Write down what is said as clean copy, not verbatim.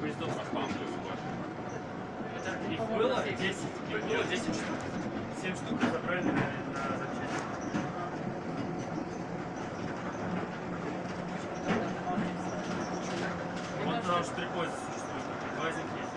Поездов со спамкой их было 10, их было 10 штук. 7 штук забрали на запчасти. Вот потому что 3 поезда существует, 2 из них есть.